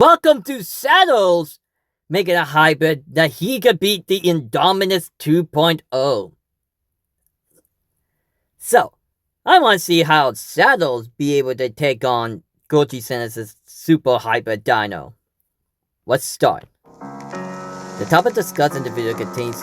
Welcome to Shadows! Making a hybrid that he could beat the Indominus 2.0. So, I want to see how Shadows be able to take on Goji-Center's super hybrid dino. Let's start. The topic discussed in the video contains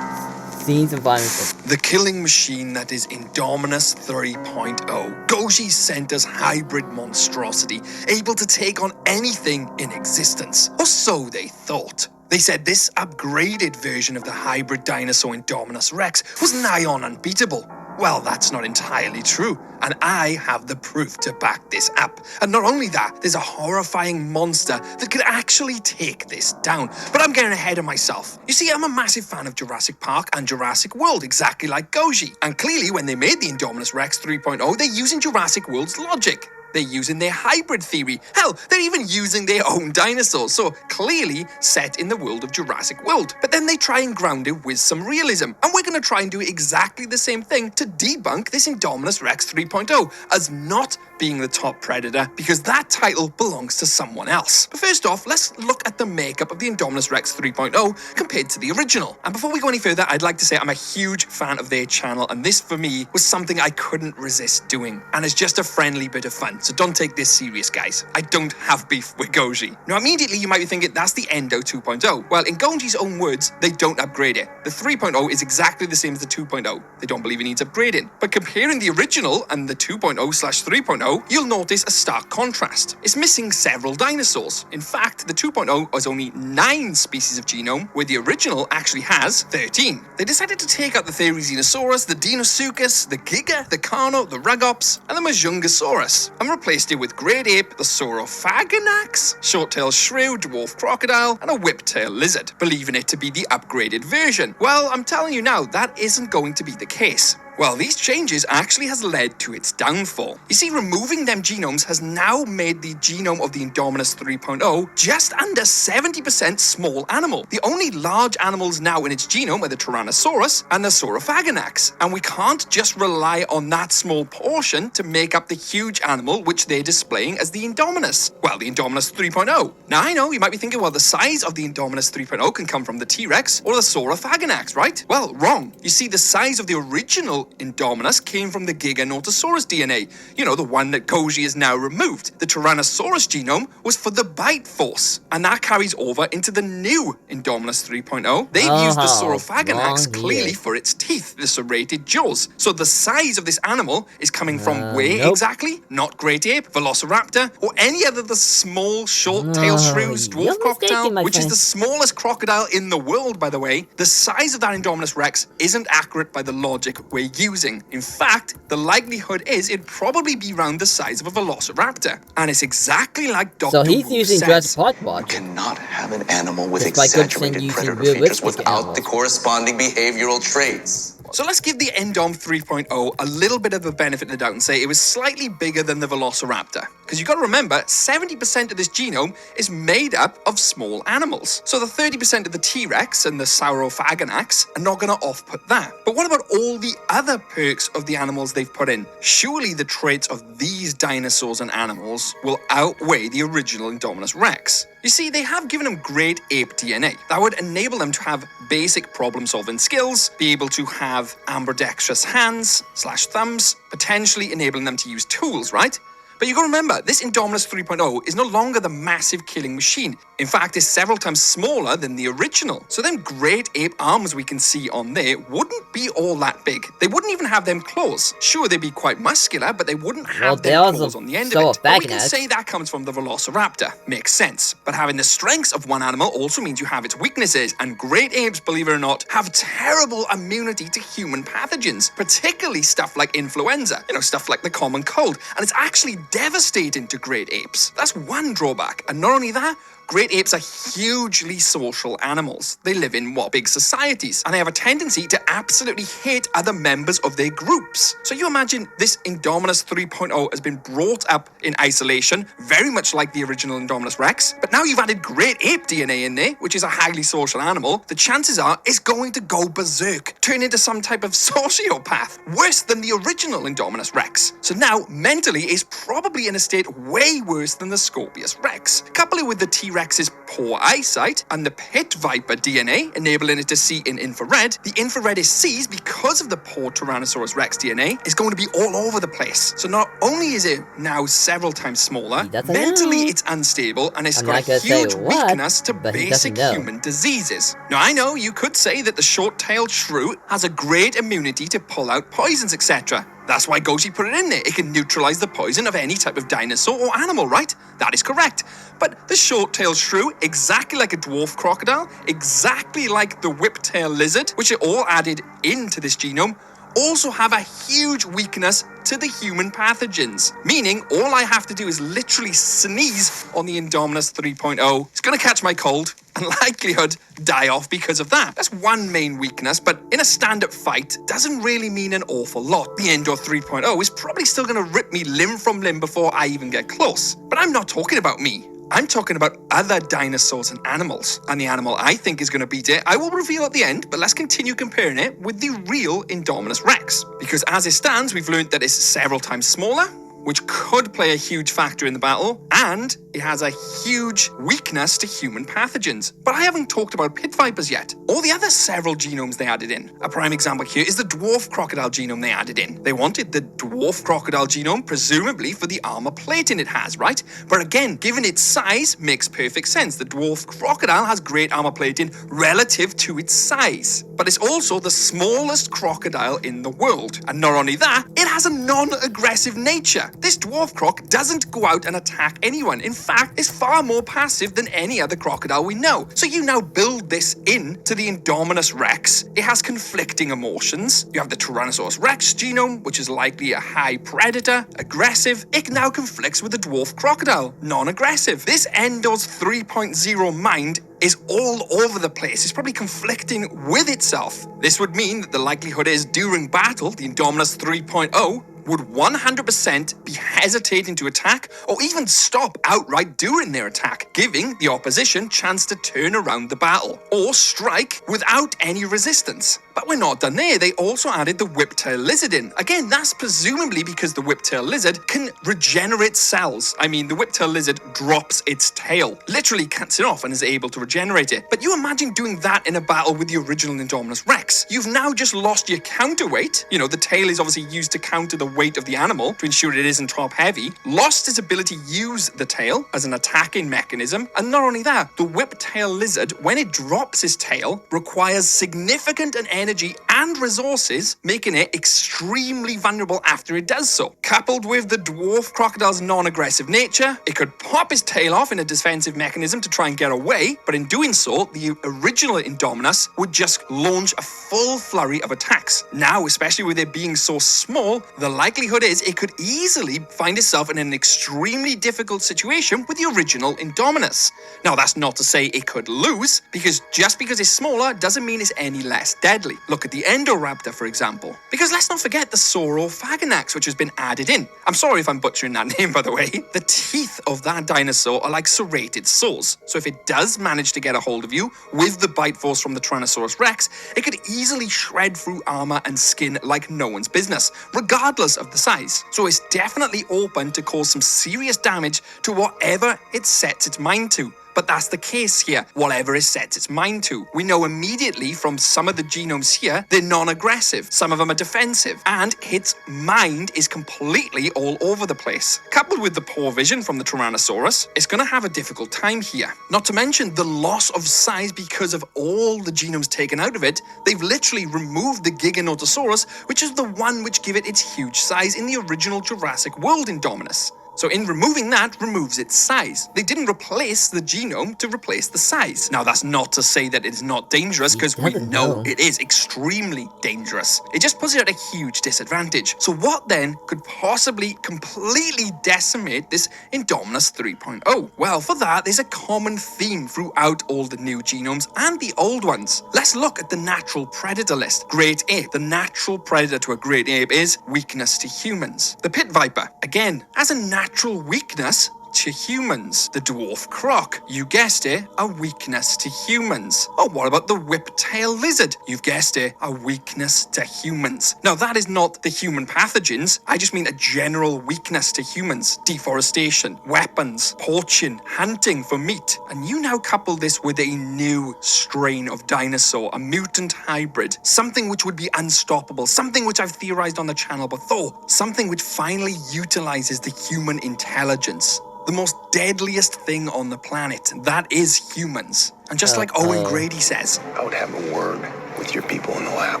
scenes and violence of the killing machine that is Indominus 3.0, Goji-Center's hybrid monstrosity, able to take on anything in existence. Or so they thought. They said this upgraded version of the hybrid dinosaur Indominus Rex was nigh on unbeatable. Well, that's not entirely true, and I have the proof to back this up. And not only that, there's a horrifying monster that could actually take this down. But I'm getting ahead of myself. You see, I'm a massive fan of Jurassic Park and Jurassic World, exactly like Goji. And clearly, when they made the Indominus Rex 3.0, they're using Jurassic World's logic. They're using their hybrid theory. Hell, they're even using their own dinosaurs, so clearly set in the world of Jurassic World. But then they try and ground it with some realism, and we're going to try and do exactly the same thing to debunk this Indominus Rex 3.0 as not being the top predator, because that title belongs to someone else. But first off, let's look at the makeup of the Indominus Rex 3.0 compared to the original. And before we go any further, I'd like to say I'm a huge fan of their channel, and this for me was something I couldn't resist doing. And it's just a friendly bit of fun, so don't take this serious, guys. I don't have beef with Goji. Now, immediately you might be thinking that's the Endo 2.0. Well, in Goji's own words, they don't upgrade it. The 3.0 is exactly the same as the 2.0. They don't believe it needs upgrading. But comparing the original and the 2.0/3.0, you'll notice a stark contrast. It's missing several dinosaurs. In fact, the 2.0 has only 9 species of genome, where the original actually has 13. They decided to take out the Therizinosaurus, the Deinosuchus, the Giga, the Carno, the Rugops, and the Majungasaurus, and replaced it with Great Ape, the Saurophaganax, Short-tailed Shrew, Dwarf Crocodile, and a Whip-tailed Lizard, believing it to be the upgraded version. Well, I'm telling you now, that isn't going to be the case. Well, these changes actually has led to its downfall. You see, removing them genomes has now made the genome of the Indominus 3.0 just under 70% small animal. The only large animals now in its genome are the Tyrannosaurus and the Saurophaganax, and we can't just rely on that small portion to make up the huge animal which they're displaying as the Indominus. Well, the Indominus 3.0. Now, I know you might be thinking, well, the size of the Indominus 3.0 can come from the T-Rex or the Saurophaganax, right? Well, wrong. You see, the size of the original Indominus came from the Giganotosaurus DNA, you know, the one that Goji has now removed. The Tyrannosaurus genome was for the bite force, and that carries over into the new Indominus 3.0. They've used the Saurophaganax clearly for its teeth, the serrated jaws. So the size of this animal is coming from where exactly? Not Great Ape, Velociraptor, or any other of the small short-tailed shrews, Dwarf Crocodile, which is the smallest crocodile in the world, by the way. The size of that Indominus Rex isn't accurate by the logic we're using. In fact, the likelihood is it'd probably be around the size of a Velociraptor. And it's exactly like Dr. So he's Wu using says. You cannot have an animal with exaggerated predator features without the corresponding behavioral traits. So let's give the Indom 3.0 a little bit of a benefit of the doubt and say it was slightly bigger than the Velociraptor. Because you've got to remember, 70% of this genome is made up of small animals. So the 30% of the T-Rex and the Saurophaganax are not going to off-put that. But what about all the other perks of the animals they've put in? Surely the traits of these dinosaurs and animals will outweigh the original Indominus Rex. You see, they have given them Great Ape DNA. That would enable them to have basic problem-solving skills, be able to have ambidextrous hands/thumbs, potentially enabling them to use tools, right? But you gotta remember, this Indominus 3.0 is no longer the massive killing machine. In fact, it's several times smaller than the original. So them Great Ape arms we can see on there wouldn't be all that big. They wouldn't even have them claws. Sure, they'd be quite muscular, but they wouldn't have them claws on the end of it. But we can say that comes from the Velociraptor. Makes sense. But having the strengths of one animal also means you have its weaknesses. And Great Apes, believe it or not, have terrible immunity to human pathogens, particularly stuff like influenza, you know, stuff like the common cold. And it's actually devastating to Great Apes. That's one drawback. And not only that, Great apes are hugely social animals. They live in, big societies, and they have a tendency to absolutely hate other members of their groups. So you imagine this Indominus 3.0 has been brought up in isolation, very much like the original Indominus Rex, but now you've added great ape DNA in there, which is a highly social animal, the chances are it's going to go berserk, turn into some type of sociopath, worse than the original Indominus Rex. So now, mentally, it's probably in a state way worse than the Scorpius Rex. Couple it with the T-Rex's poor eyesight and the pit viper DNA, enabling it to see in infrared, the infrared it sees because of the poor Tyrannosaurus Rex DNA is going to be all over the place. So not only is it now several times smaller, mentally it's unstable and it's got a huge weakness to basic human diseases. Now I know you could say that the short-tailed shrew has a great immunity to pull out poisons, etc. That's why Goji put it in there. It can neutralize the poison of any type of dinosaur or animal, right? That is correct. But the short-tailed shrew, exactly like a dwarf crocodile, exactly like the whip-tail lizard, which are all added into this genome, also have a huge weakness to the human pathogens. Meaning, all I have to do is literally sneeze on the Indominus 3.0. It's going to catch my cold and likelihood die off because of that. That's one main weakness, but in a stand-up fight, doesn't really mean an awful lot. The Endo 3.0 is probably still going to rip me limb from limb before I even get close. But I'm not talking about me. I'm talking about other dinosaurs and animals. And the animal I think is going to beat it, I will reveal at the end, but let's continue comparing it with the real Indominus Rex. Because as it stands, we've learned that it's several times smaller, which could play a huge factor in the battle, and it has a huge weakness to human pathogens. But I haven't talked about pit vipers yet, or the other several genomes they added in. A prime example here is the dwarf crocodile genome they added in. They wanted the dwarf crocodile genome, presumably for the armor plating it has, right? But again, given its size, makes perfect sense. The dwarf crocodile has great armor plating relative to its size. But it's also the smallest crocodile in the world. And not only that, it has a non-aggressive nature. This dwarf croc doesn't go out and attack anyone. In fact, it's far more passive than any other crocodile we know. So you now build this into the Indominus Rex. It has conflicting emotions. You have the Tyrannosaurus Rex genome, which is likely a high predator, aggressive. It now conflicts with the dwarf crocodile, non-aggressive. This Endos 3.0 mind is all over the place. It's probably conflicting with itself. This would mean that the likelihood is during battle, the Indominus 3.0 would 100% be hesitating to attack or even stop outright during their attack, giving the opposition chance to turn around the battle or strike without any resistance. But we're not done there. They also added the whip-tail lizard in. Again, that's presumably because the whip-tail lizard can regenerate cells. I mean, the whip-tail lizard drops its tail, literally cuts it off and is able to regenerate it. But you imagine doing that in a battle with the original Indominus Rex. You've now just lost your counterweight. You know, the tail is obviously used to counter the weight of the animal to ensure it isn't top heavy. Lost its ability to use the tail as an attacking mechanism. And not only that, the whip-tail lizard, when it drops its tail, requires significant energy and resources, making it extremely vulnerable after it does so. Coupled with the dwarf crocodile's non-aggressive nature, it could pop its tail off in a defensive mechanism to try and get away, but in doing so, the original Indominus would just launch a full flurry of attacks. Now, especially with it being so small, the likelihood is it could easily find itself in an extremely difficult situation with the original Indominus. Now, that's not to say it could lose, because just because it's smaller doesn't mean it's any less deadly. Look at the Endoraptor, for example. Because let's not forget the Saurophaganax, which has been added in. I'm sorry if I'm butchering that name, by the way. The teeth of that dinosaur are like serrated saws. So if it does manage to get a hold of you with the bite force from the Tyrannosaurus Rex, it could easily shred through armor and skin like no one's business, regardless of the size. So it's definitely open to cause some serious damage to whatever it sets its mind to. But that's the case here, whatever it sets its mind to. We know immediately from some of the genomes here, they're non-aggressive. Some of them are defensive. And its mind is completely all over the place. Coupled with the poor vision from the Tyrannosaurus, it's going to have a difficult time here. Not to mention the loss of size because of all the genomes taken out of it. They've literally removed the Giganotosaurus, which is the one which gave it its huge size in the original Jurassic World Indominus. So in removing that, removes its size. They didn't replace the genome to replace the size. Now that's not to say that it's not dangerous, because we know it is extremely dangerous. It just puts it at a huge disadvantage. So what then could possibly completely decimate this Indominus 3.0? Well, for that, there's a common theme throughout all the new genomes and the old ones. Let's look at the natural predator list. Great ape. The natural predator to a great ape is weakness to humans. The pit viper, again, as a natural weakness to humans. The dwarf croc, you guessed it, a weakness to humans. Or what about the whiptail lizard? You've guessed it, a weakness to humans. Now that is not the human pathogens, I just mean a general weakness to humans. Deforestation, weapons, poaching, hunting for meat. And you now couple this with a new strain of dinosaur, a mutant hybrid, something which would be unstoppable, something which I've theorized on the channel before, something which finally utilizes the human intelligence. The most deadliest thing on the planet, that is humans. And just like Owen Grady says, I would have a word with your people in the lab.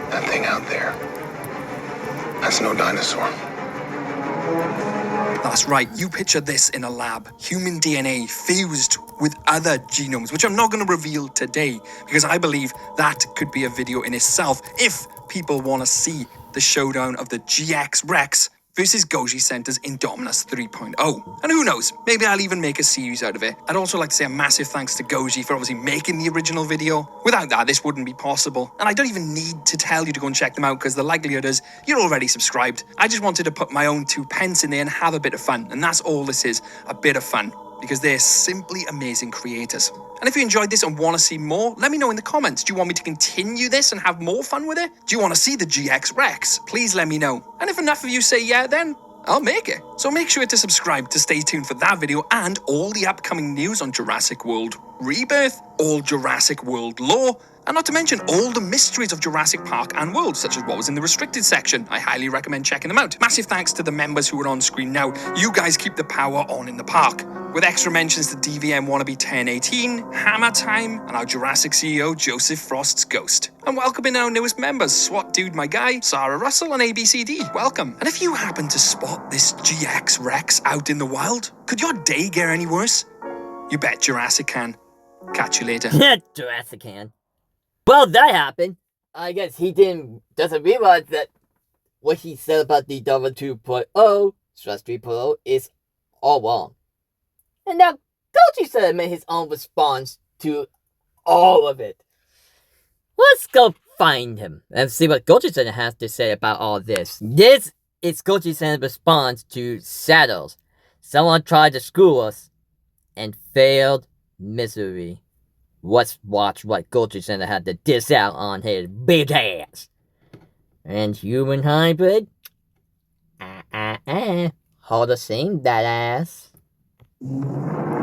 That thing out there, that's no dinosaur. That's right, you picture this in a lab. Human DNA fused with other genomes, which I'm not going to reveal today, because I believe that could be a video in itself if people want to see the showdown of the GX Rex versus Goji-Center's Indominus 3.0. And who knows, maybe I'll even make a series out of it. I'd also like to say a massive thanks to Goji for obviously making the original video. Without that, this wouldn't be possible. And I don't even need to tell you to go and check them out, because the likelihood is you're already subscribed. I just wanted to put my own 2 pence in there and have a bit of fun. And that's all this is, a bit of fun. Because they're simply amazing creators. And if you enjoyed this and want to see more, let me know in the comments. Do you want me to continue this and have more fun with it? Do you want to see the GX Rex? Please let me know. And if enough of you say yeah, then I'll make it. So make sure to subscribe to stay tuned for that video and all the upcoming news on Jurassic World Rebirth, all Jurassic World lore, and not to mention all the mysteries of Jurassic Park and World, such as what was in the restricted section. I highly recommend checking them out. Massive thanks to the members who are on screen now. You guys keep the power on in the park. With extra mentions to DVM Wannabe 1018, Hammer Time, and our Jurassic CEO, Joseph Frost's Ghost. And welcoming our newest members, SWAT Dude My Guy, Sarah Russell, and ABCD. Welcome. And if you happen to spot this GX Rex out in the wild, could your day get any worse? You bet Jurassic can. Catch you later. Jurassic can. Well, that happened. I guess he doesn't realize that what he said about the Double 2.0, Stress 3.0, is all wrong. And now, Goji-Center made his own response to all of it. Let's go find him and see what Goji-Center has to say about all this. This is Goji-Center's response to Shadows. Someone tried to screw us and failed miserably. Let's watch what Goji-Center had to diss out on his big ass. And human hybrid? All the same, that ass.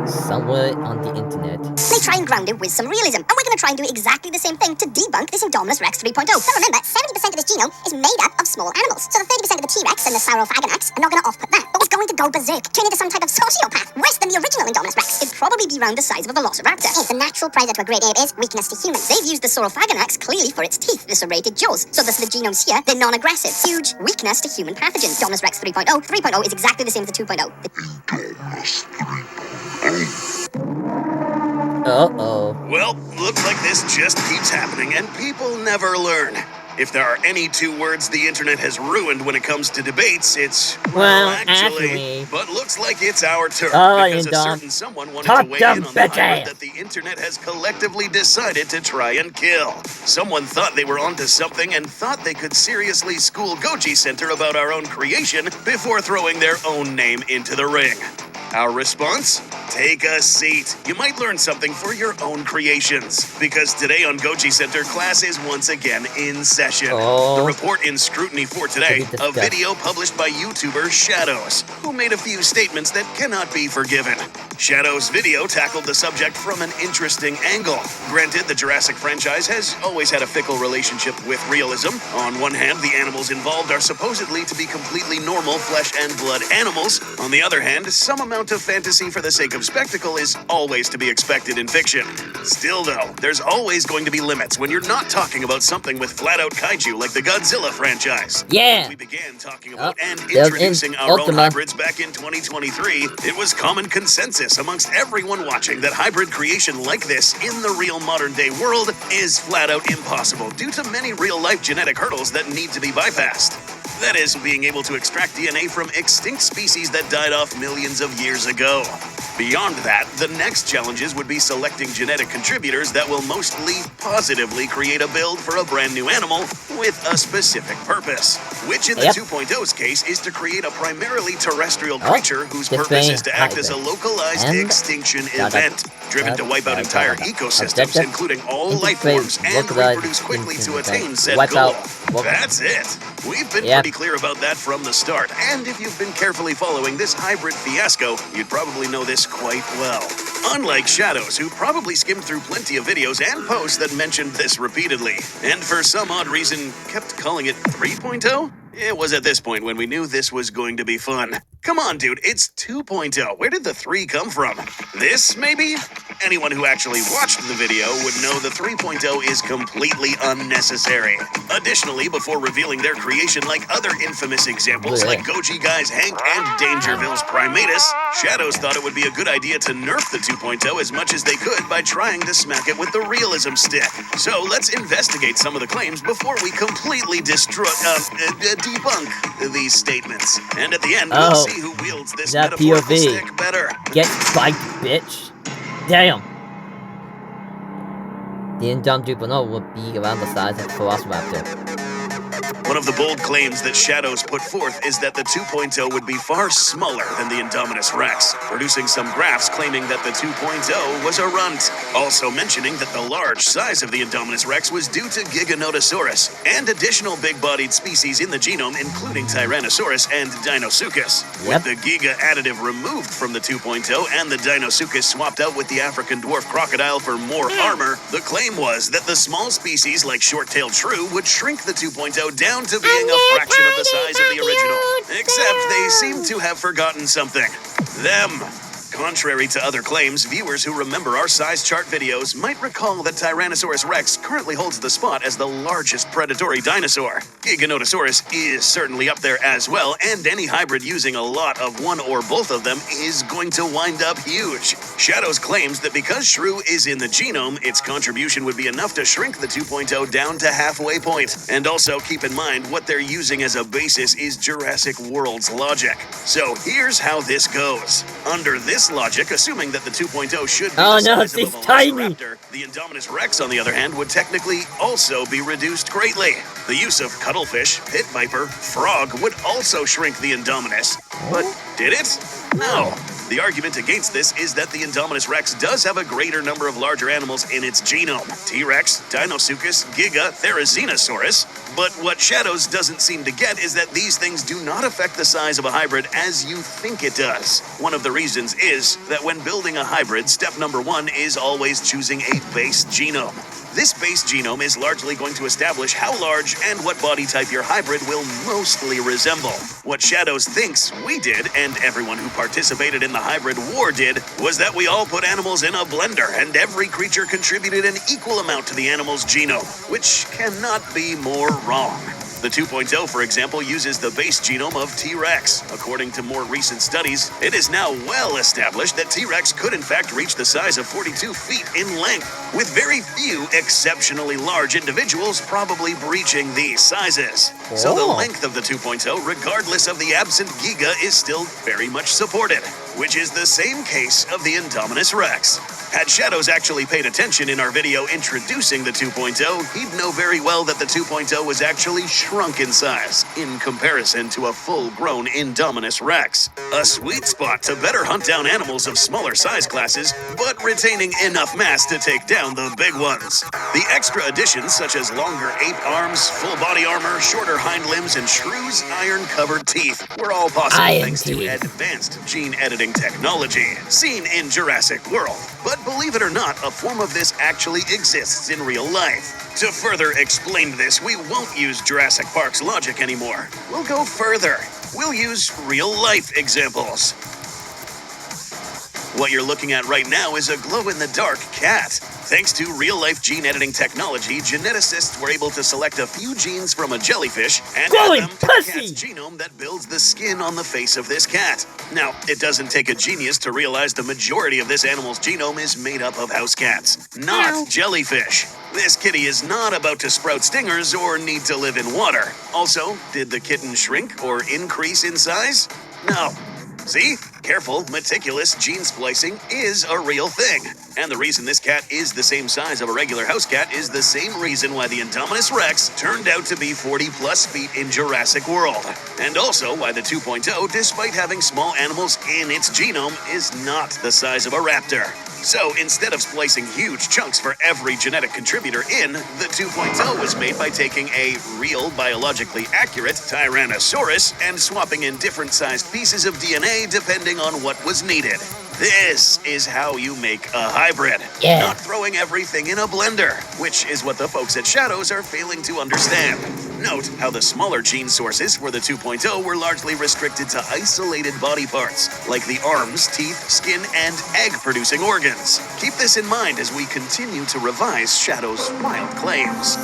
Somewhere on the internet. They try and ground it with some realism, and we're going to try and do exactly the same thing to debunk this Indominus Rex 3.0. But remember, 70% of this genome is made up of small animals, so the 30% of the T-Rex and the Saurophaganax are not going to off-put that, but it's going to go berserk, turn into some type of sociopath, worse than the original Indominus Rex. It'd probably be around the size of a velociraptor. The natural predator to a great ape is weakness to humans. They've used the Saurophaganax clearly for its teeth, the serrated jaws, so the genomes here, they're non-aggressive. Huge weakness to human pathogens. Indominus Rex 3.0. 3.0 is exactly the same as the 2.0. Indominus 3.0. Uh-oh. Well, looks like this just keeps happening, and people never learn. If there are any 2 words the internet has ruined when it comes to debates, it's, well, actually. But looks like it's our turn, because a certain someone wanted to weigh in on the hybrid that the internet has collectively decided to try and kill. Someone thought they were onto something and thought they could seriously school Goji-Center about our own creation before throwing their own name into the ring. Our response? Take a seat. You might learn something for your own creations. Because today on Goji-Center, class is once again in session. The report in scrutiny for today, a video published by YouTuber Shadows, who made a few statements that cannot be forgiven. Shadows' video tackled the subject from an interesting angle. Granted, the Jurassic franchise has always had a fickle relationship with realism. On one hand, the animals involved are supposedly to be completely normal flesh and blood animals. On the other hand, some amount of fantasy for the sake of spectacle is always to be expected in fiction. Still though, there's always going to be limits when you're not talking about something with flat-out kaiju like the Godzilla franchise. Yeah! When we began talking about and introducing our own hybrids back in 2023, it was common consensus amongst everyone watching that hybrid creation like this in the real modern-day world is flat-out impossible due to many real-life genetic hurdles that need to be bypassed. That is, being able to extract DNA from extinct species that died off millions of years ago. Beyond that, the next challenges would be selecting genetic contributors that will mostly positively create a build for a brand new animal with a specific purpose. Which in the 2.0's case is to create a primarily terrestrial creature whose purpose is to act as a localized extinction event, driven to wipe out entire ecosystems, including all life forms, and reproduce quickly to attain said goal. That's it. We've been pretty clear about that from the start, and if you've been carefully following this hybrid fiasco, you'd probably know this quite well. Unlike Shadows, who probably skimmed through plenty of videos and posts that mentioned this repeatedly, and for some odd reason kept calling it 3.0? It was at this point when we knew this was going to be fun. Come on, dude, it's 2.0. Where did the 3 come from? This, maybe? Anyone who actually watched the video would know the 3.0 is completely unnecessary. Additionally, before revealing their creation like other infamous examples like Goji Guy's Hank and Dangerville's Primatus, Shadows thought it would be a good idea to nerf the 2.0 as much as they could by trying to smack it with the realism stick. So let's investigate some of the claims before we completely debunk these statements. And at the end, we'll see who wields this metaphorical stick better. Get spiked, bitch. Damn. The Indom 2.0 will be around the size of a Velociraptor. One of the bold claims that Shadows put forth is that the 2.0 would be far smaller than the Indominus Rex, producing some graphs claiming that the 2.0 was a runt, also mentioning that the large size of the Indominus Rex was due to Giganotosaurus and additional big-bodied species in the genome, including Tyrannosaurus and Deinosuchus. With the Giga additive removed from the 2.0 and the Deinosuchus swapped out with the African dwarf crocodile for more armor, the claim was that the small species like short-tailed shrew would shrink the 2.0 down to being a fraction of the size of the original. Except they seem to have forgotten something. Them. Contrary to other claims, viewers who remember our size chart videos might recall that Tyrannosaurus Rex currently holds the spot as the largest predatory dinosaur. Giganotosaurus is certainly up there as well, and any hybrid using a lot of one or both of them is going to wind up huge. Shadows claims that because shrew is in the genome, its contribution would be enough to shrink the 2.0 down to halfway point. And also keep in mind what they're using as a basis is Jurassic World's logic. So here's how this goes. Under this logic, assuming that the 2.0 should be the size of a Velociraptor, the Indominus Rex, on the other hand, would technically also be reduced greatly. The use of cuttlefish, pit viper, frog would also shrink the Indominus. But did it? No. The argument against this is that the Indominus Rex does have a greater number of larger animals in its genome. T-Rex, Deinosuchus, Giga, Therizinosaurus. But what Shadows doesn't seem to get is that these things do not affect the size of a hybrid as you think it does. One of the reasons is that when building a hybrid, step number 1 is always choosing a base genome. This base genome is largely going to establish how large and what body type your hybrid will mostly resemble. What Shadows thinks we did, and everyone who participated in the hybrid war did, was that we all put animals in a blender and every creature contributed an equal amount to the animal's genome, which cannot be more wrong. The 2.0, for example, uses the base genome of T-Rex. According to more recent studies, it is now well established that T-Rex could in fact reach the size of 42 feet in length, with very few exceptionally large individuals probably breaching these sizes. So the length of the 2.0, regardless of the absent Giga, is still very much supported, which is the same case of the Indominus Rex. Had Shadows actually paid attention in our video introducing the 2.0, he'd know very well that the 2.0 was actually shrunk in size in comparison to a full-grown Indominus Rex. A sweet spot to better hunt down animals of smaller size classes, but retaining enough mass to take down the big ones. The extra additions such as longer ape arms, full body armor, shorter hind limbs, and shrew's iron-covered teeth were all possible thanks to advanced gene editing technology seen in Jurassic World. But believe it or not, a form of this actually exists in real life. To further explain this, we won't use Jurassic Park's logic anymore. We'll go further. We'll use real-life examples. What you're looking at right now is a glow-in-the-dark cat. Thanks to real-life gene editing technology, geneticists were able to select a few genes from a jellyfish and add them to the cat's genome that builds the skin on the face of this cat. Now, it doesn't take a genius to realize the majority of this animal's genome is made up of house cats, not jellyfish. This kitty is not about to sprout stingers or need to live in water. Also, did the kitten shrink or increase in size? No. See? Careful, meticulous gene splicing is a real thing. And the reason this cat is the same size of a regular house cat is the same reason why the Indominus Rex turned out to be 40-plus feet in Jurassic World. And also why the 2.0, despite having small animals in its genome, is not the size of a raptor. So instead of splicing huge chunks for every genetic contributor in, the 2.0 was made by taking a real, biologically accurate Tyrannosaurus and swapping in different sized pieces of DNA depending on what was needed. This is how you make a hybrid. Yeah. Not throwing everything in a blender, which is what the folks at Shadows are failing to understand. Note how the smaller gene sources for the 2.0 were largely restricted to isolated body parts, like the arms, teeth, skin, and egg-producing organs. Keep this in mind as we continue to revise Shadow's wild claims.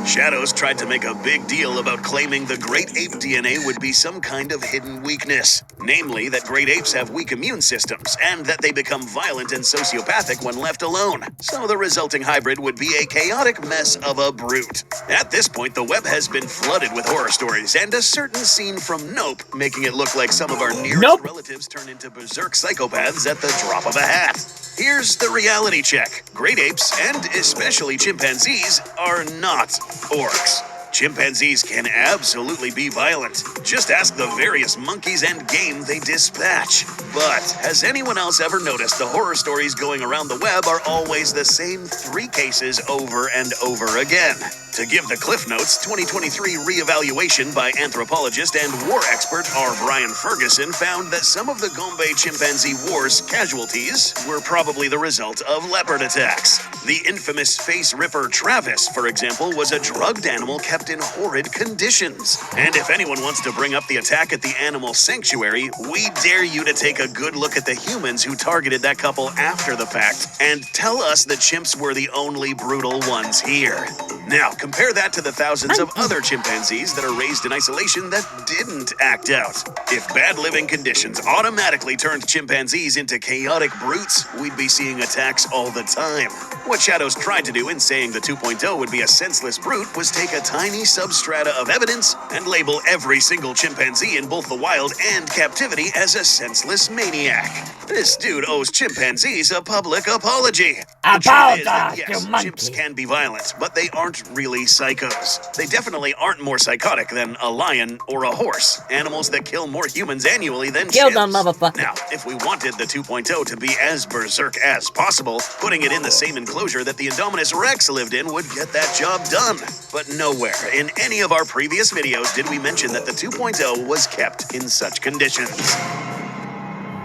Shadows tried to make a big deal about claiming the great ape DNA would be some kind of hidden weakness. Namely, that great apes have weak immune systems, and that they become violent and sociopathic when left alone. So the resulting hybrid would be a chaotic mess of a brute. At this point, the web has been flooded with horror stories, and a certain scene from Nope making it look like some of our nearest relatives turn into berserk psychopaths at the drop of a hat. Here's the reality check. Great apes, and especially chimpanzees, are not orcs. Chimpanzees can absolutely be violent. Just ask the various monkeys and game they dispatch. But has anyone else ever noticed the horror stories going around the web are always the same 3 cases over and over again? To give the Cliff Notes, 2023 reevaluation by anthropologist and war expert R. Brian Ferguson found that some of the Gombe chimpanzee wars casualties were probably the result of leopard attacks. The infamous face ripper Travis, for example, was a drugged animal kept in horrid conditions. And if anyone wants to bring up the attack at the animal sanctuary, we dare you to take a good look at the humans who targeted that couple after the fact and tell us the chimps were the only brutal ones here. Now, compare that to the thousands of other chimpanzees that are raised in isolation that didn't act out. If bad living conditions automatically turned chimpanzees into chaotic brutes, we'd be seeing attacks all the time. What Shadows tried to do in saying the 2.0 would be a senseless brute was take a tiny substrata of evidence and label every single chimpanzee in both the wild and captivity as a senseless maniac. This dude owes chimpanzees a public apology. The truth is that, yes, chimps can be violent, but they aren't really psychos. They definitely aren't more psychotic than a lion or a horse, animals that kill more humans annually than chimps. Them, motherfucker. Now, if we wanted the 2.0 to be as berserk as possible, putting it in the same enclosure that the Indominus Rex lived in would get that job done. But nowhere in any of our previous videos did we mention that the 2.0 was kept in such conditions.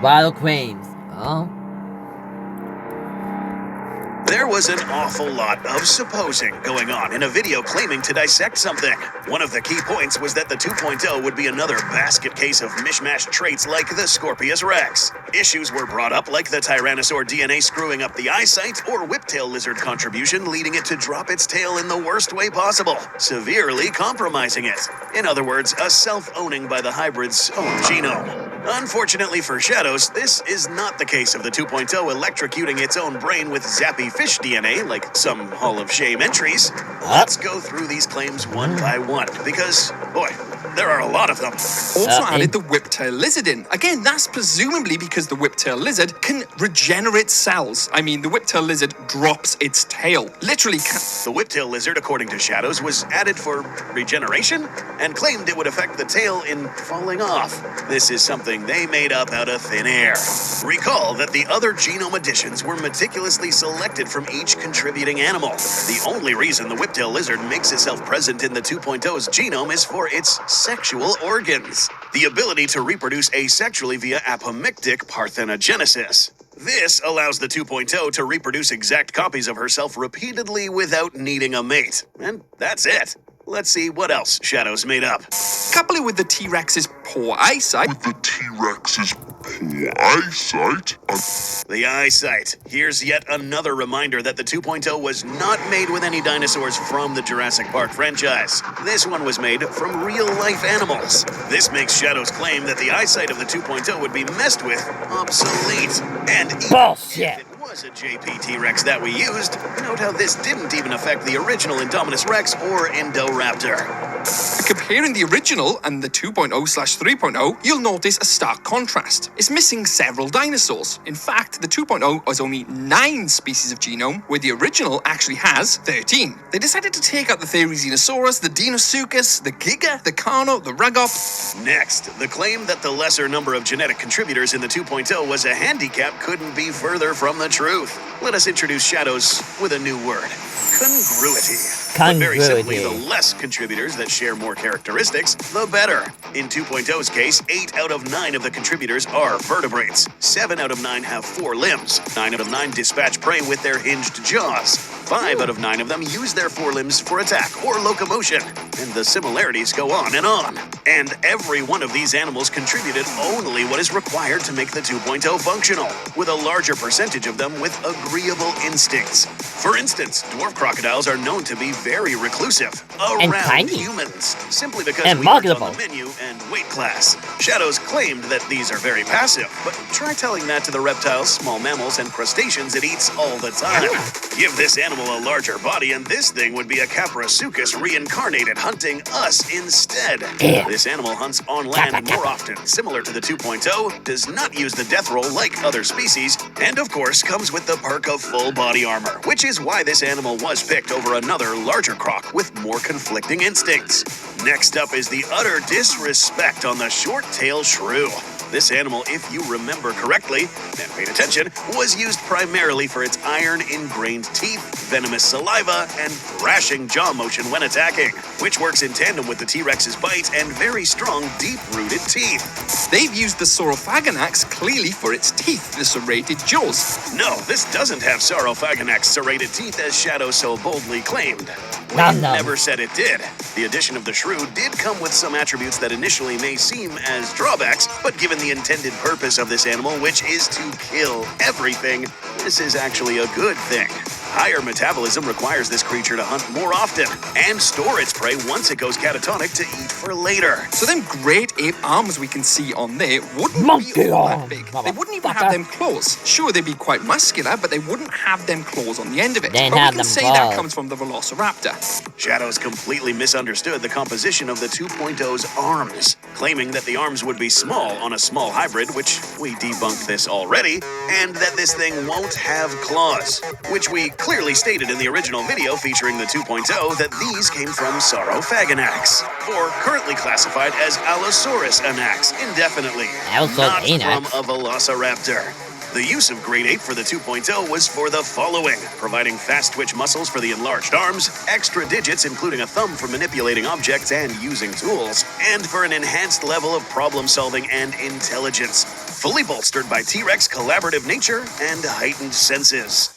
Wild claims. Oh. There was an awful lot of supposing going on in a video claiming to dissect something. One of the key points was that the 2.0 would be another basket case of mishmash traits like the Scorpius Rex. Issues were brought up like the Tyrannosaur DNA screwing up the eyesight or whiptail lizard contribution leading it to drop its tail in the worst way possible, severely compromising it. In other words, a self-owning by the hybrid's own genome. Unfortunately for Shadows, this is not the case of the 2.0 electrocuting its own brain with zappy fish DNA like some Hall of Shame entries. Let's go through these claims one by one, because, boy, there are a lot of them. Also added the whiptail lizard in. Again, that's presumably because the whiptail lizard can regenerate cells. I mean, the whiptail lizard drops its tail. Literally can. The whiptail lizard, according to Shadows, was added for regeneration and claimed it would affect the tail in falling off. This is something they made up out of thin air. Recall that the other genome additions were meticulously selected from each contributing animal. The only reason the whiptail lizard makes itself present in the 2.0's genome is for its sexual organs, the ability to reproduce asexually via apomictic parthenogenesis. This allows the 2.0 to reproduce exact copies of herself repeatedly without needing a mate. And that's it. Let's see what else Shadows made up. Couple it with the T-Rex's poor eyesight. The eyesight. Here's yet another reminder that the 2.0 was not made with any dinosaurs from the Jurassic Park franchise. This one was made from real-life animals. This makes Shadow's claim that the eyesight of the 2.0 would be messed with obsolete. And bullshit. If it was a JP T-Rex that we used, note how this didn't even affect the original Indominus Rex or Indoraptor. Comparing the original and the 2.0/3.0, you'll notice a stark contrast. It's missing several dinosaurs. In fact, the 2.0 has only 9 species of genome, where the original actually has 13. They decided to take out the Therizinosaurus, the Deinosuchus, the Giga, the Carno, the Ragop. Next, the claim that the lesser number of genetic contributors in the 2.0 was a handicap couldn't be further from the truth. Let us introduce Shadows with a new word. Congruity. But very simply, the less contributors that share more characteristics, the better. In 2.0's case, 8 out of 9 of the contributors are vertebrates. 7 out of 9 have 4 limbs. 9 out of 9 dispatch prey with their hinged jaws. 5 out of 9 of them use their forelimbs for attack or locomotion. And the similarities go on and on. And every one of these animals contributed only what is required to make the 2.0 functional, with a larger percentage of them with agreeable instincts. For instance, dwarf crocodiles are known to be very reclusive around humans, simply because we weren't on the menu and weight class. Shadows claimed that these are very passive, but try telling that to the reptiles, small mammals, and crustaceans it eats all the time. Give this animal a larger body and this thing would be a Caprasuchus reincarnated, hunting us instead. This animal hunts on land more often, similar to the 2.0, does not use the death roll like other species, and of course comes with the perk of full body armor, which is why this animal was picked over another larger croc with more conflicting instincts. Next up is the utter disrespect on the short-tailed shrew. This animal, if you remember correctly, and paid attention, was used primarily for its iron-ingrained teeth, venomous saliva, and thrashing jaw motion when attacking, which works in tandem with the T-Rex's bite and very strong, deep-rooted teeth. They've used the Saurophaganax clearly for its teeth, the serrated jaws. No, this doesn't have Saurophaganax serrated teeth as Shadow so boldly claimed. We never said it did. The addition of the shrew did come with some attributes that initially may seem as drawbacks, but given the intended purpose of this animal, which is to kill everything, this is actually a good thing. Higher metabolism requires this creature to hunt more often and store its prey once it goes catatonic to eat for later. So them great ape arms we can see on there wouldn't be all that big. They wouldn't even have them claws. Sure, they'd be quite muscular, but they wouldn't have them claws on the end of it. But we can say that comes from the Velociraptor. Shadows completely misunderstood the composition of the 2.0's arms, claiming that the arms would be small on a small hybrid, which we debunked this already, and that this thing won't have claws, which we clearly stated in the original video featuring the 2.0 that these came from Saurophaganax, or currently classified as Allosaurus anax indefinitely, not from a Velociraptor. The use of Great Ape for the 2.0 was for the following: providing fast twitch muscles for the enlarged arms, extra digits including a thumb for manipulating objects and using tools, and for an enhanced level of problem solving and intelligence, fully bolstered by T-Rex collaborative nature and heightened senses.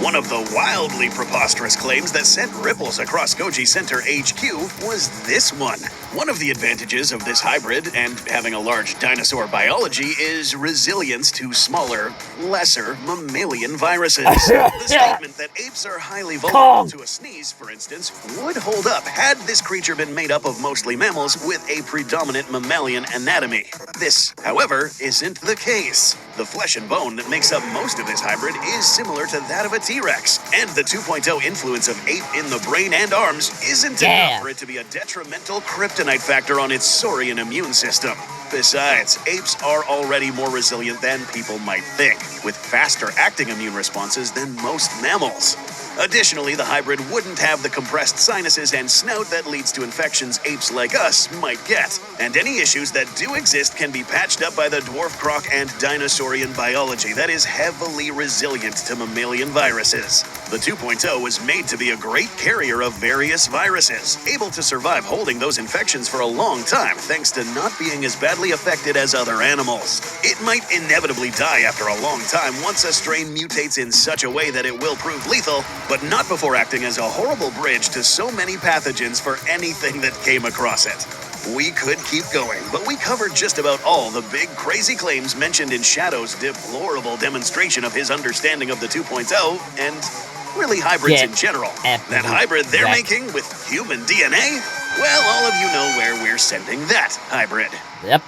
One of the wildly preposterous claims that sent ripples across Goji-Center HQ was this one. One of the advantages of this hybrid and having a large dinosaur biology is resilience to smaller, lesser mammalian viruses. The statement that apes are highly vulnerable to a sneeze, for instance, would hold up had this creature been made up of mostly mammals with a predominant mammalian anatomy. This, however, isn't the case. The flesh and bone that makes up most of this hybrid is similar to that of a T-Rex, and the 2.0 influence of ape in the brain and arms isn't enough for it to be a detrimental kryptonite factor on its saurian immune system. Besides, apes are already more resilient than people might think, with faster acting immune responses than most mammals. Additionally, the hybrid wouldn't have the compressed sinuses and snout that leads to infections apes like us might get. And any issues that do exist can be patched up by the dwarf croc and dinosaurian biology that is heavily resilient to mammalian viruses. The 2.0 was made to be a great carrier of various viruses, able to survive holding those infections for a long time thanks to not being as badly affected as other animals. It might inevitably die after a long time once a strain mutates in such a way that it will prove lethal, but not before acting as a horrible bridge to so many pathogens for anything that came across it. We could keep going, but we covered just about all the big crazy claims mentioned in Shadow's deplorable demonstration of his understanding of the 2.0 and really hybrids in general. That hybrid they're making with human DNA? Well, all of you know where we're sending that hybrid. Yep.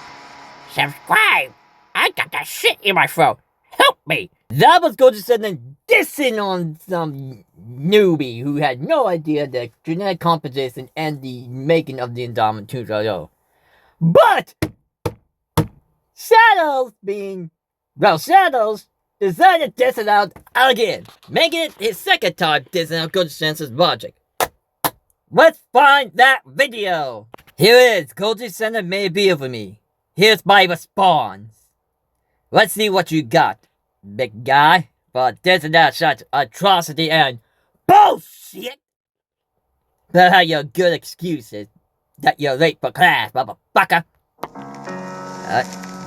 Subscribe! I got that shit in my throat. Help me! That was Goji-Center dissing on some newbie who had no idea the genetic composition and the making of the Indom 2.0. But Shadows decided to diss it out again, making it his second time dissing out Goji-Center's logic. Let's find that video. Here it is. Goji-Center made a video for me. Here's my response. Let's see what you got, big guy, for dissing out such atrocity and bullshit. But your good excuses that you're late for class, motherfucker.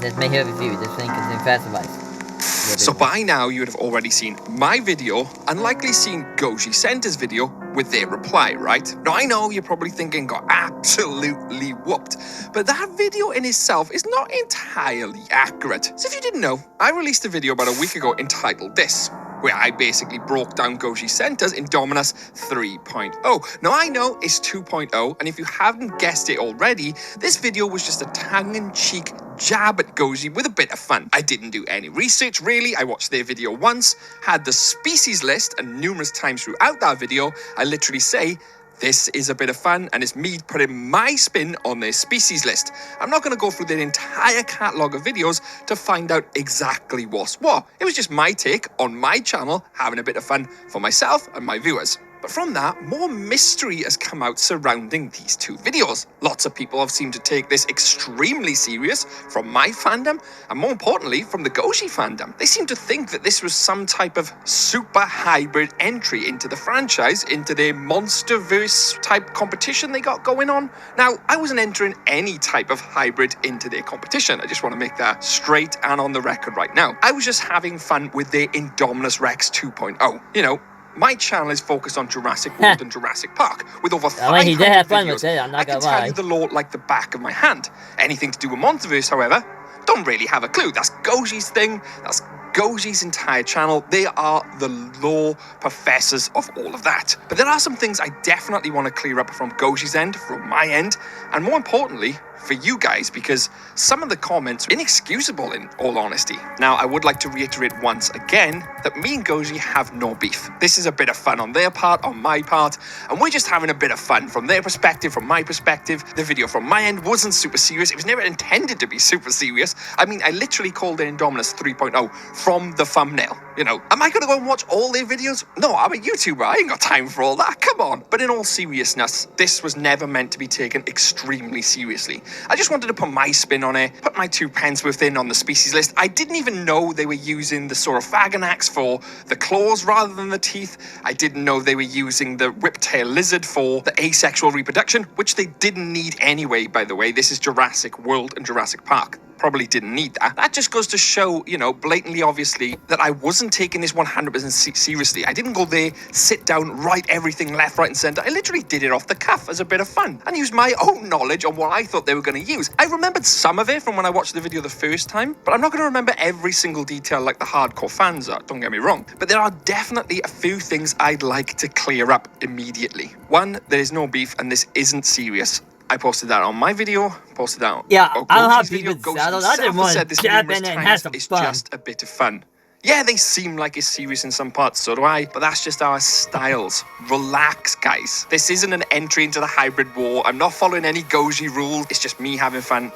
Let's make a review. This thing is in fast advice. So by now you would have already seen my video and likely seen Goji-Center's video with their reply, right? Now I know you're probably thinking got absolutely whooped, but that video in itself is not entirely accurate. So if you didn't know, I released a video about a week ago entitled this, where I basically broke down Goji-Center's Indominus 3.0. Now I know it's 2.0, and if you haven't guessed it already, this video was just a tongue-in-cheek jab at Goji with a bit of fun. I didn't do any research really, I watched their video once, had the species list, and numerous times throughout that video, I literally say, this is a bit of fun, and it's me putting my spin on their species list. I'm not going to go through their entire catalogue of videos to find out exactly what's what. It was just my take on my channel, having a bit of fun for myself and my viewers. But from that, more mystery has come out surrounding these two videos. Lots of people have seemed to take this extremely serious from my fandom, and more importantly, from the Goji fandom. They seem to think that this was some type of super hybrid entry into the franchise, into their Monsterverse type competition they got going on. Now, I wasn't entering any type of hybrid into their competition. I just want to make that straight and on the record right now. I was just having fun with their Indominus Rex 2.0. You know, my channel is focused on Jurassic World and Jurassic Park. With over 500 he did have fun videos, with it, I'm not I can gonna tell lie. you the lore like the back of my hand. Anything to do with Monsterverse, however, don't really have a clue. That's Goji's thing. That's Goji's entire channel. They are the lore professors of all of that. But there are some things I definitely want to clear up from Goji's end, from my end, and more importantly, for you guys, because some of the comments are inexcusable in all honesty. Now, I would like to reiterate once again that me and Goji have no beef. This is a bit of fun on their part, on my part, and we're just having a bit of fun from their perspective, from my perspective. The video from my end wasn't super serious. It was never intended to be super serious. I mean, I literally called it Indominus 3.0 from the thumbnail. You know, am I going to go and watch all their videos? No, I'm a YouTuber. I ain't got time for all that. Come on. But in all seriousness, this was never meant to be taken extremely seriously. I just wanted to put my spin on it, put my 2 pence worth in on the species list. I didn't even know they were using the Saurophaganax for the claws rather than the teeth. I didn't know they were using the whiptail lizard for the asexual reproduction, which they didn't need anyway, by the way. This is Jurassic World and Jurassic Park. Probably didn't need that. That just goes to show, you know, blatantly obviously, that I wasn't taking this 100% seriously. I didn't go there, sit down, write everything left, right, and center. I literally did it off the cuff as a bit of fun and used my own knowledge on what I thought they were going to use. I remembered some of it from when I watched the video the first time, but I'm not going to remember every single detail like the hardcore fans are, don't get me wrong. But there are definitely a few things I'd like to clear up immediately. One, there is no beef and this isn't serious. I posted that on my video, posted that on I don't have video. beef with Shadows. I just want to jab in and have some it's fun. just a bit of fun. Yeah, they seem like it's serious in some parts, so do I, but that's just our styles. Relax, guys. This isn't an entry into the hybrid war. I'm not following any Goji rules. It's just me having fun,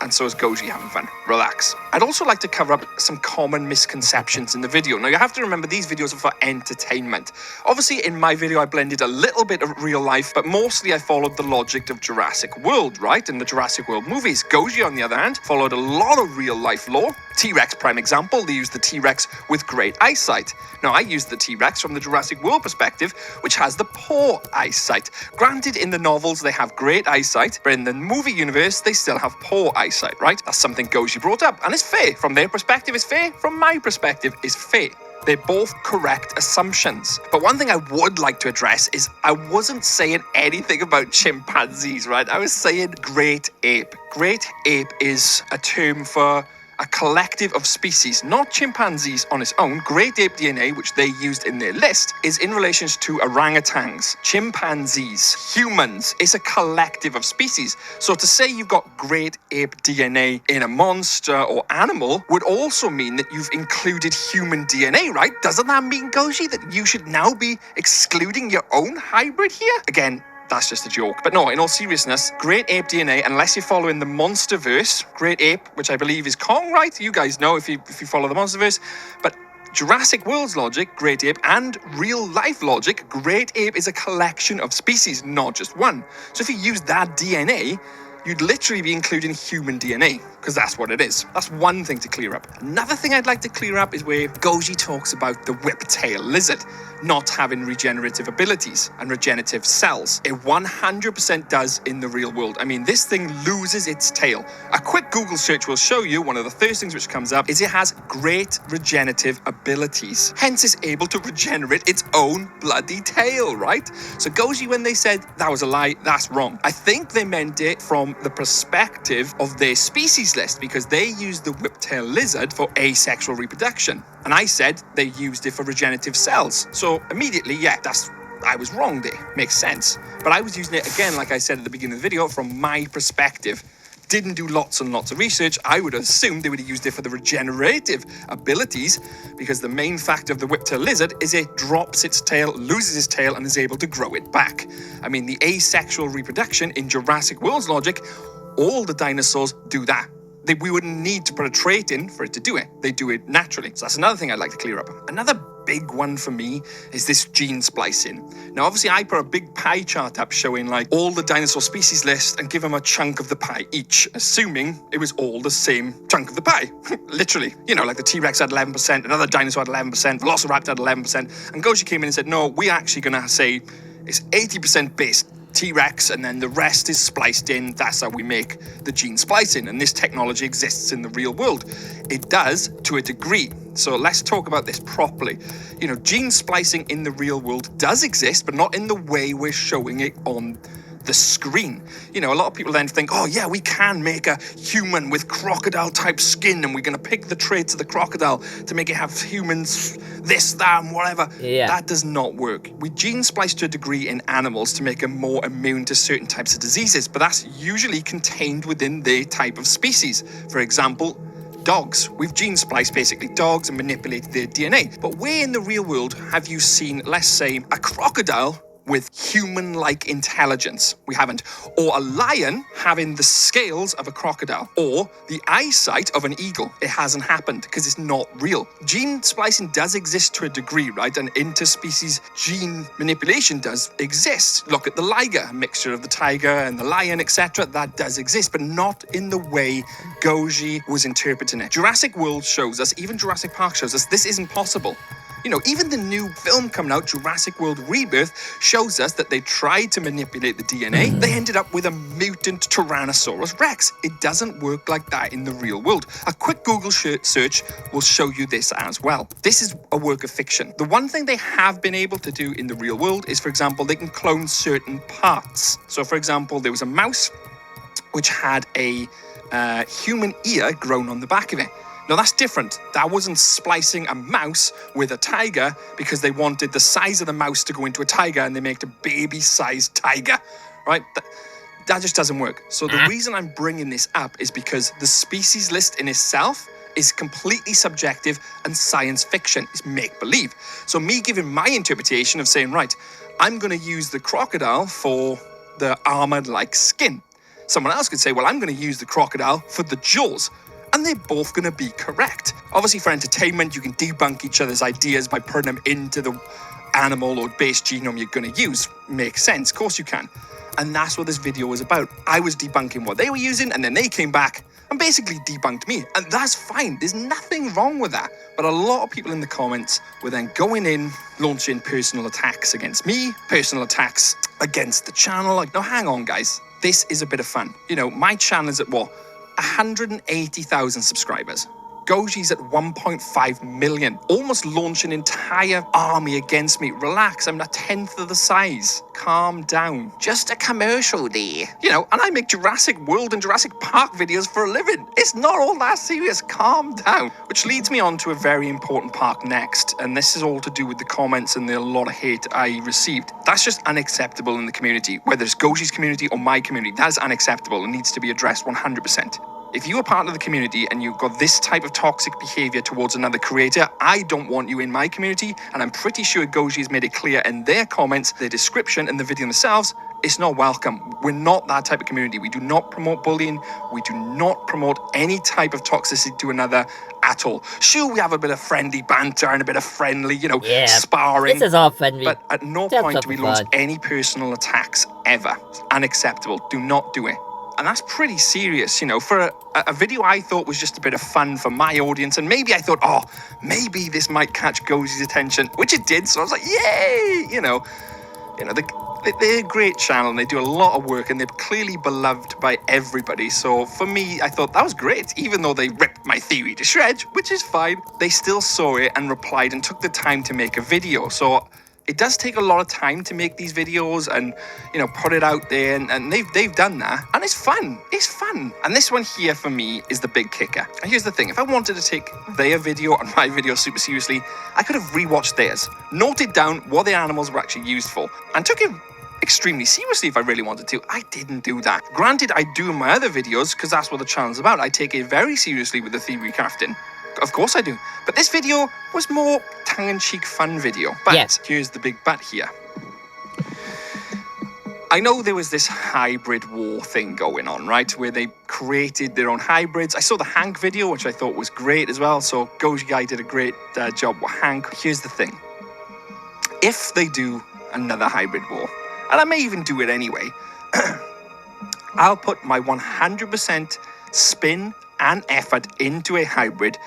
and so is Goji having fun. Relax. I'd also like to cover up some common misconceptions in the video. Now, you have to remember these videos are for entertainment. Obviously, in my video, I blended a little bit of real life, but mostly I followed the logic of Jurassic World, right? And the Jurassic World movies. Goji, on the other hand, followed a lot of real life lore, T-Rex, prime example, they use the T-Rex with great eyesight. Now, I use the T-Rex from the Jurassic World perspective, which has the poor eyesight. Granted, in the novels, they have great eyesight, but in the movie universe, they still have poor eyesight, right? That's something Goji brought up, and it's fair. From their perspective, it's fair. From my perspective, it's fair. They're both correct assumptions. But one thing I would like to address is I wasn't saying anything about chimpanzees, right? I was saying great ape. Great ape is a term for a collective of species, not chimpanzees on its own. Great ape DNA, which they used in their list, is in relation to orangutans, chimpanzees, humans. It's a collective of species. So to say you've got great ape DNA in a monster or animal would also mean that you've included human DNA, right? Doesn't that mean, Goji, that you should now be excluding your own hybrid here? Again, that's just a joke. But no, in all seriousness, great ape DNA, unless you're following the Monsterverse, great ape, which I believe is Kong, right? You guys know if you follow the Monsterverse. But Jurassic World's logic, great ape, and real life logic, great ape is a collection of species, not just one. So if you use that DNA, you'd literally be including human DNA, because that's what it is. That's one thing to clear up. Another thing I'd like to clear up is where Goji talks about the whip-tailed lizard not having regenerative abilities and regenerative cells. It 100% does in the real world. I mean, this thing loses its tail. A quick Google search will show you one of the first things which comes up is it has great regenerative abilities. Hence, it's able to regenerate its own bloody tail, right? So Goji, when they said that was a lie, that's wrong. I think they meant it from the perspective of their species list, because they used the whip-tailed lizard for asexual reproduction. And I said they used it for regenerative cells. So immediately, yeah, I was wrong there. Makes sense. But I was using it, again, like I said at the beginning of the video, from my perspective. Didn't do lots and lots of research. I would have assumed they would have used it for the regenerative abilities, because the main fact of the whip-tailed lizard is it drops its tail, loses its tail, and is able to grow it back. I mean, the asexual reproduction in Jurassic World's logic, all the dinosaurs do that. We wouldn't need to put a trait in for it to do it. They do it naturally. So that's another thing I'd like to clear up. Another big one for me is this gene splicing. Now, obviously, I put a big pie chart up showing like all the dinosaur species list and give them a chunk of the pie each, assuming it was all the same chunk of the pie. Literally. You know, like the T-Rex had 11%, another dinosaur had 11%, Velociraptor had 11%. And Goji came in and said, no, we're actually going to say it's 80% based T-Rex, and then the rest is spliced in. That's how we make the gene splicing, and this technology exists in the real world. It does to a degree. So let's talk about this properly. You know, gene splicing in the real world does exist, but not in the way we're showing it on the screen. You know, a lot of people then think, oh yeah, we can make a human with crocodile type skin, and we're going to pick the traits of the crocodile to make it have humans, this, that, and whatever. Yeah. That does not work. We gene splice to a degree in animals to make them more immune to certain types of diseases, but that's usually contained within their type of species. For example, dogs. We've gene spliced basically dogs and manipulated their DNA. But where in the real world have you seen, let's say, a crocodile with human-like intelligence? We haven't. Or a lion having the scales of a crocodile, or the eyesight of an eagle. It hasn't happened because it's not real. Gene splicing does exist to a degree, right? And interspecies gene manipulation does exist. Look at the liger, a mixture of the tiger and the lion, etc. That does exist, but not in the way Goji was interpreting it. Jurassic World shows us, even Jurassic Park shows us, this isn't possible. You know, even the new film coming out, Jurassic World Rebirth, shows us that they tried to manipulate the DNA. They ended up with a mutant Tyrannosaurus Rex. It doesn't work like that in the real world. A quick Google search will show you this as well. This is a work of fiction. The one thing they have been able to do in the real world is, for example, they can clone certain parts. So, for example, there was a mouse which had a human ear grown on the back of it. Now, that's different. That wasn't splicing a mouse with a tiger because they wanted the size of the mouse to go into a tiger and they made a baby-sized tiger, right? That just doesn't work. So the reason I'm bringing this up is because the species list in itself is completely subjective and science fiction. It's make-believe. So me giving my interpretation of saying, right, I'm going to use the crocodile for the armored-like skin. Someone else could say, well, I'm going to use the crocodile for the jaws. And they're both going to be correct. Obviously, for entertainment, you can debunk each other's ideas by putting them into the animal or base genome you're going to use. Makes sense. Of course you can. And that's what this video was about. I was debunking what they were using, and then they came back and basically debunked me. And that's fine. There's nothing wrong with that. But a lot of people in the comments were then going in, launching personal attacks against me, personal attacks against the channel. Like, no, hang on, guys. This is a bit of fun. You know, my channel is at what? 180,000 subscribers. Goji's at 1.5 million, almost launch an entire army against me. Relax, I'm a tenth of the size. Calm down. Just a commercial there. You know, and I make Jurassic World and Jurassic Park videos for a living. It's not all that serious. Calm down. Which leads me on to a very important part next, and this is all to do with the comments and the lot of hate I received. That's just unacceptable in the community, whether it's Goji's community or my community. That is unacceptable and needs to be addressed 100%. If you are part of the community and you've got this type of toxic behavior towards another creator, I don't want you in my community, and I'm pretty sure Goji has made it clear in their comments, their description, and the video themselves, it's not welcome. We're not that type of community. We do not promote bullying. We do not promote any type of toxicity to another at all. Sure, we have a bit of friendly banter and a bit of friendly, sparring. This is all friendly. But at no point do we launch any personal attacks ever. It's unacceptable. Do not do it. And that's pretty serious, for a video I thought was just a bit of fun for my audience. And maybe I thought, maybe this might catch Goji's attention, which it did. So I was like, yay, they're a great channel and they do a lot of work and they're clearly beloved by everybody. So for me, I thought that was great. Even though they ripped my theory to shreds, which is fine, they still saw it and replied and took the time to make a video. So it does take a lot of time to make these videos and, put it out there. And they've done that. And it's fun. It's fun. And this one here for me is the big kicker. And here's the thing. If I wanted to take their video and my video super seriously, I could have rewatched theirs, noted down what their animals were actually used for, and took it extremely seriously if I really wanted to. I didn't do that. Granted, I do in my other videos because that's what the channel's about. I take it very seriously with the theory crafting. Of course I do. But this video was more tongue-in-cheek fun video. But Here's the big but here. I know there was this hybrid war thing going on, right? Where they created their own hybrids. I saw the Hank video, which I thought was great as well. So Goji Guy did a great job with Hank. Here's the thing. If they do another hybrid war, and I may even do it anyway, I'll put my 100% spin and effort into a hybrid,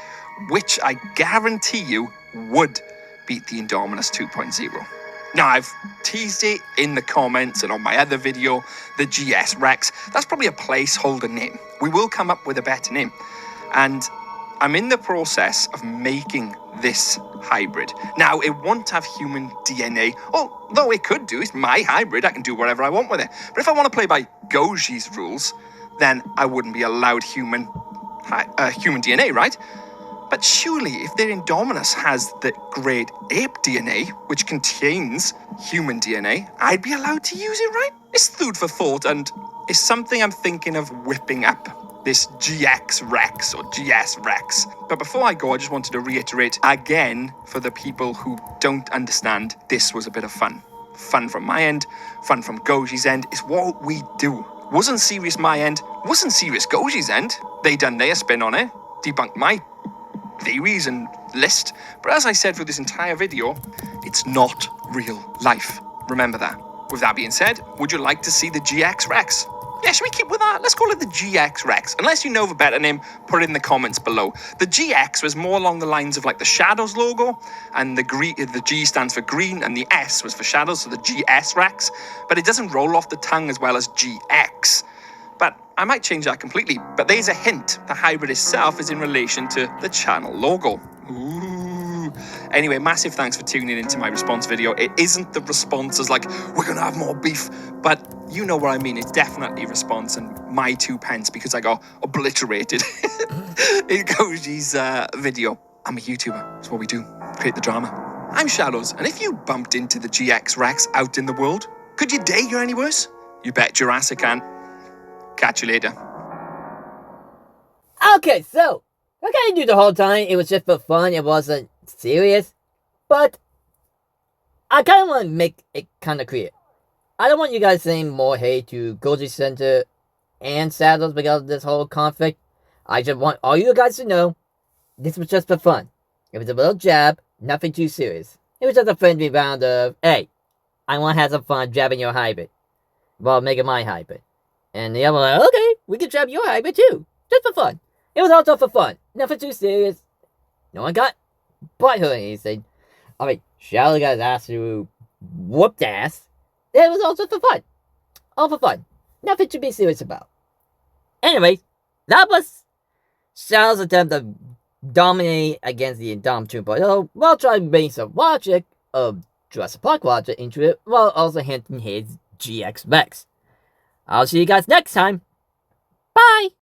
which I guarantee you would beat the Indominus 2.0. Now, I've teased it in the comments and on my other video, the GS Rex. That's probably a placeholder name. We will come up with a better name. And I'm in the process of making this hybrid. Now, it won't have human DNA, although it could do. It's my hybrid. I can do whatever I want with it. But if I want to play by Goji's rules, then I wouldn't be allowed human DNA, right? But surely, if their Indominus has the great ape DNA, which contains human DNA, I'd be allowed to use it, right? It's food for thought, and it's something I'm thinking of whipping up, this GX Rex or GS Rex. But before I go, I just wanted to reiterate again, for the people who don't understand, this was a bit of fun. Fun from my end, fun from Goji's end. It's what we do. Wasn't serious my end, wasn't serious Goji's end. They done their spin on it, debunked my theories and list. But as I said through this entire video, it's not real life. Remember that. With that being said, would you like to see the GX Rex? Yeah, should we keep with that? Let's call it the GX Rex. Unless you know of a better name, put it in the comments below. The GX was more along the lines of like the Shadows logo, and the G stands for green, and the S was for Shadows, so the GS Rex. But it doesn't roll off the tongue as well as GX. But I might change that completely. But there's a hint. The hybrid itself is in relation to the channel logo. Ooh. Anyway, massive thanks for tuning into my response video. It isn't the response as like, we're going to have more beef. But you know what I mean. It's definitely a response and my 2 pence because I got obliterated in Goji's video. I'm a YouTuber. That's what we do. Create the drama. I'm Shadows. And if you bumped into the GX Rex out in the world, could your day go any worse? You bet Jurassic can. Catch you later. Okay, so what can I do the whole time? It was just for fun. It wasn't serious. But I kind of want to make it kind of clear. I don't want you guys saying more hate to Goji-Center and Shadows because of this whole conflict. I just want all you guys to know this was just for fun. It was a little jab, nothing too serious. It was just a friendly round of, hey, I want to have some fun jabbing your hybrid. while making my hybrid. And the other one, like, okay, we can trap your hybrid too, just for fun. It was also for fun, nothing too serious. No one got butthurt or anything. I mean, Shadow got his ass to whooped ass. It was also for fun. All for fun. Nothing to be serious about. Anyway, that was Shadow's attempt to dominate against the Indom 2.0 while trying to bring some logic of Jurassic Park logic into it while also hinting his GX Max. I'll see you guys next time. Bye!